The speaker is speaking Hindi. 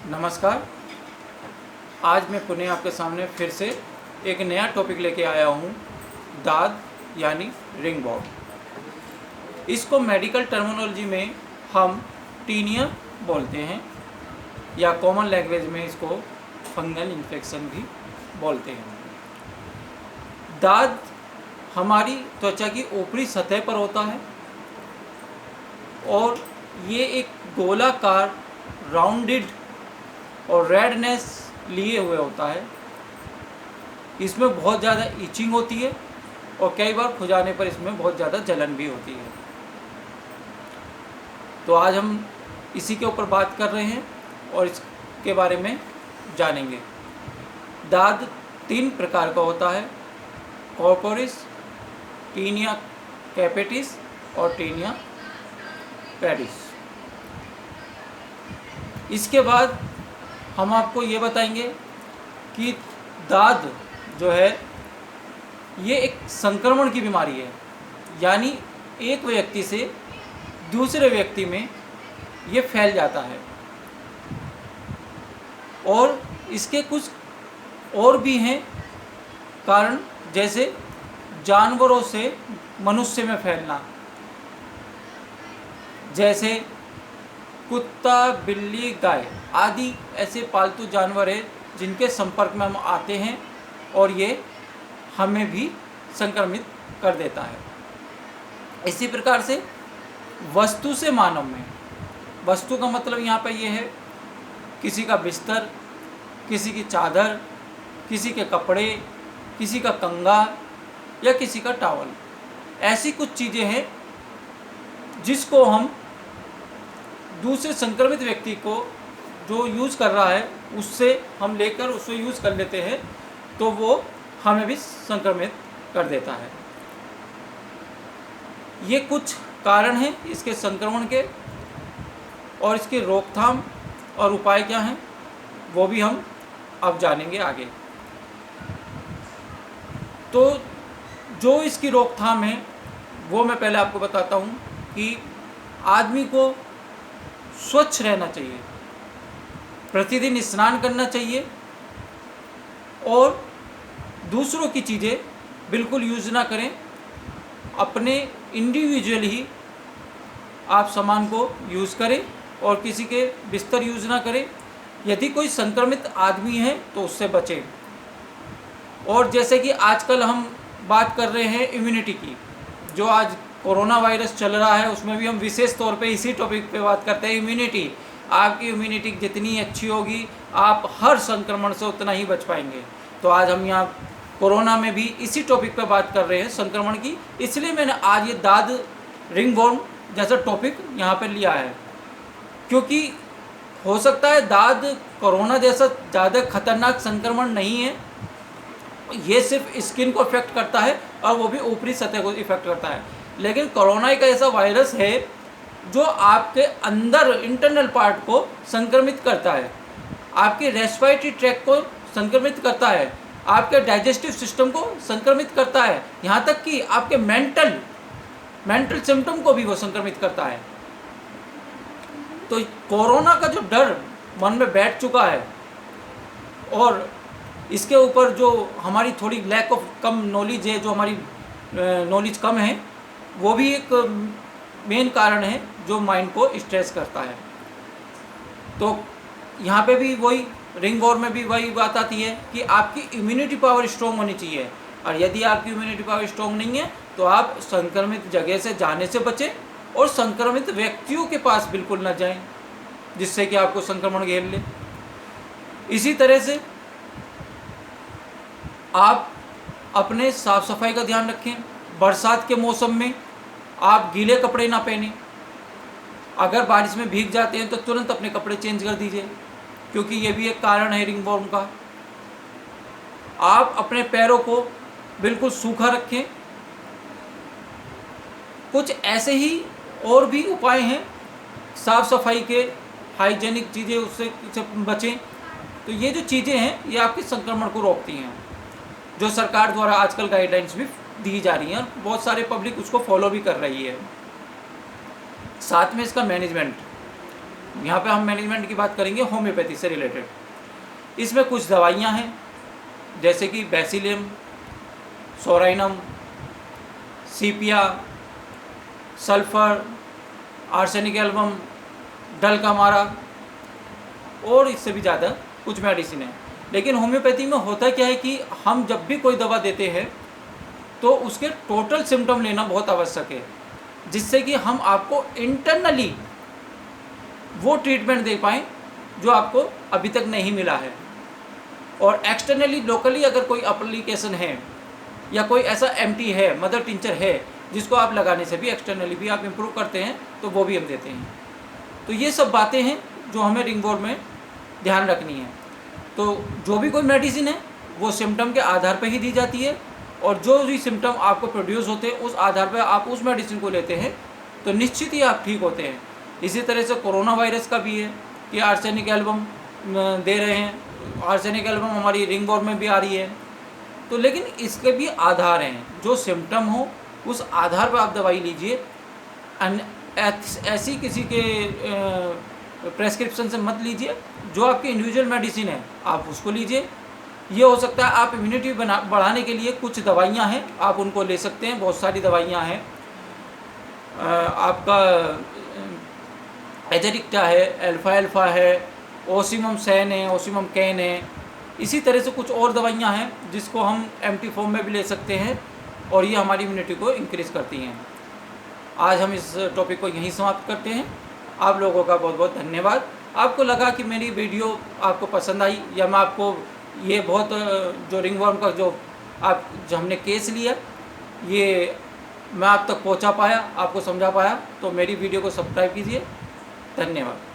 नमस्कार। आज मैं पुनः आपके सामने फिर से एक नया टॉपिक लेके आया हूँ, दाद यानी रिंगवॉर्म। इसको मेडिकल टर्मिनोलॉजी में हम टीनिया बोलते हैं या कॉमन लैंग्वेज में इसको फंगल इन्फेक्शन भी बोलते हैं। दाद हमारी त्वचा की ऊपरी सतह पर होता है और ये एक गोलाकार राउंडेड और रेडनेस लिए हुए होता है। इसमें बहुत ज़्यादा इचिंग होती है और कई बार खुजाने पर इसमें बहुत ज़्यादा जलन भी होती है। तो आज हम इसी के ऊपर बात कर रहे हैं और इसके बारे में जानेंगे। दाद 3 प्रकार का होता है, कॉर्पोरिस, टीनिया कैपिटिस और टीनिया पेडिस। इसके बाद हम आपको ये बताएंगे कि दाद जो है ये एक संक्रमण की बीमारी है, यानी एक व्यक्ति से दूसरे व्यक्ति में ये फैल जाता है और इसके कुछ और भी हैं कारण, जैसे जानवरों से मनुष्य में फैलना, जैसे कुत्ता, बिल्ली, गाय आदि ऐसे पालतू जानवर हैं जिनके संपर्क में हम आते हैं और ये हमें भी संक्रमित कर देता है। इसी प्रकार से वस्तु से मानव में, वस्तु का मतलब यहाँ पर ये है किसी का बिस्तर, किसी की चादर, किसी के कपड़े, किसी का कंगा या किसी का टॉवल, ऐसी कुछ चीज़ें हैं जिसको हम दूसरे संक्रमित व्यक्ति को जो यूज़ कर रहा है उससे हम लेकर उसको यूज़ कर लेते हैं, तो वो हमें भी संक्रमित कर देता है। ये कुछ कारण हैं इसके संक्रमण के और इसकी रोकथाम और उपाय क्या हैं वो भी हम अब जानेंगे आगे। तो जो इसकी रोकथाम है वो मैं पहले आपको बताता हूँ कि आदमी को स्वच्छ रहना चाहिए, प्रतिदिन स्नान करना चाहिए और दूसरों की चीज़ें बिल्कुल यूज़ ना करें। अपने इंडिविजुअल ही आप सामान को यूज़ करें और किसी के बिस्तर यूज़ ना करें। यदि कोई संक्रमित आदमी है तो उससे बचें। और जैसे कि आजकल हम बात कर रहे हैं इम्यूनिटी की, जो आज कोरोना वायरस चल रहा है उसमें भी हम विशेष तौर पे इसी टॉपिक पे बात करते हैं। इम्यूनिटी, आपकी इम्यूनिटी जितनी अच्छी होगी आप हर संक्रमण से उतना ही बच पाएंगे। तो आज हम यहाँ कोरोना में भी इसी टॉपिक पे बात कर रहे हैं संक्रमण की, इसलिए मैंने आज ये दाद रिंगवॉर्म जैसा टॉपिक यहाँ पे लिया है, क्योंकि हो सकता है दाद कोरोना जैसा ज़्यादा खतरनाक संक्रमण नहीं है, ये सिर्फ स्किन को इफेक्ट करता है और वो भी ऊपरी सतह को इफेक्ट करता है। लेकिन कोरोना एक ऐसा वायरस है जो आपके अंदर इंटरनल पार्ट को संक्रमित करता है, आपके रेस्पिरेटरी ट्रैक्ट को संक्रमित करता है, आपके डाइजेस्टिव सिस्टम को संक्रमित करता है, यहाँ तक कि आपके मेंटल सिम्टम को भी वो संक्रमित करता है। तो कोरोना का जो डर मन में बैठ चुका है और इसके ऊपर जो हमारी थोड़ी लैक ऑफ कम नॉलेज है, जो हमारी नॉलेज कम है, वो भी एक मेन कारण है जो माइंड को स्ट्रेस करता है। तो यहाँ पे भी वही रिंगवॉर्म में भी वही बात आती है कि आपकी इम्यूनिटी पावर स्ट्रॉन्ग होनी चाहिए, और यदि आपकी इम्यूनिटी पावर स्ट्रॉन्ग नहीं है तो आप संक्रमित जगह से जाने से बचें और संक्रमित व्यक्तियों के पास बिल्कुल न जाएं जिससे कि आपको संक्रमण घेर ले। इसी तरह से आप अपने साफ सफाई का ध्यान रखें। बरसात के मौसम में आप गीले कपड़े ना पहनें। अगर बारिश में भीग जाते हैं तो तुरंत अपने कपड़े चेंज कर दीजिए, क्योंकि ये भी एक कारण है रिंगवॉर्म का। आप अपने पैरों को बिल्कुल सूखा रखें। कुछ ऐसे ही और भी उपाय हैं साफ सफाई के, हाइजेनिक चीज़ें उससे बचें। तो ये जो चीज़ें हैं ये आपके संक्रमण को रोकती हैं, जो सरकार द्वारा आजकल गाइडलाइंस भी दी जा रही हैं और बहुत सारे पब्लिक उसको फॉलो भी कर रही है। साथ में इसका मैनेजमेंट, यहाँ पे हम मैनेजमेंट की बात करेंगे होम्योपैथी से रिलेटेड। इसमें कुछ दवाइयाँ हैं जैसे कि बैसिलियम, सोराइनम, सीपिया, सल्फर, आर्सेनिक एल्बम, डलकामारा और इससे भी ज़्यादा कुछ मेडिसिन है। लेकिन होम्योपैथी में होता क्या है कि हम जब भी कोई दवा देते हैं तो उसके टोटल सिम्टम लेना बहुत आवश्यक है, जिससे कि हम आपको इंटरनली वो ट्रीटमेंट दे पाएँ जो आपको अभी तक नहीं मिला है। और एक्सटर्नली लोकली अगर कोई एप्लीकेशन है या कोई ऐसा एमटी है, मदर टिंचर है, जिसको आप लगाने से भी एक्सटर्नली भी आप इम्प्रूव करते हैं, तो वो भी हम देते हैं। तो ये सब बातें हैं जो हमें रिंगवर्म में ध्यान रखनी है। तो जो भी कोई मेडिसिन है वो सिम्टम के आधार पर ही दी जाती है, और जो भी सिम्टम आपको प्रोड्यूस होते हैं उस आधार पर आप उस मेडिसिन को लेते हैं तो निश्चित ही आप ठीक होते हैं। इसी तरह से कोरोना वायरस का भी है कि आर्सेनिक एल्बम दे रहे हैं, आर्सेनिक एल्बम हमारी रिंगवर्म में भी आ रही है। तो लेकिन इसके भी आधार हैं, जो सिम्टम हो उस आधार पर आप दवाई लीजिए। ऐसी किसी के प्रेस्क्रिप्शन से मत लीजिए। जो आपकी इंडिविजुअल मेडिसिन है आप उसको लीजिए। ये हो सकता है आप इम्यूनिटी बढ़ाने के लिए कुछ दवाइयाँ हैं, आप उनको ले सकते हैं। बहुत सारी दवाइयाँ हैं, आपका एजेडिक्टा है, अल्फा है, ओसिमम सैन है, ओसिमम कैन है। इसी तरह से कुछ और दवाइयाँ हैं जिसको हम एम्प्टी फॉर्म में भी ले सकते हैं, और ये हमारी इम्यूनिटी को इंक्रीज़ करती हैं। आज हम इस टॉपिक को यहीं समाप्त करते हैं। आप लोगों का बहुत बहुत धन्यवाद। आपको लगा कि मेरी वीडियो आपको पसंद आई, या मैं आपको ये बहुत जो रिंगवर्म का जो हमने केस लिया ये मैं आप तक पहुंचा पाया, आपको समझा पाया, तो मेरी वीडियो को सब्सक्राइब कीजिए। धन्यवाद।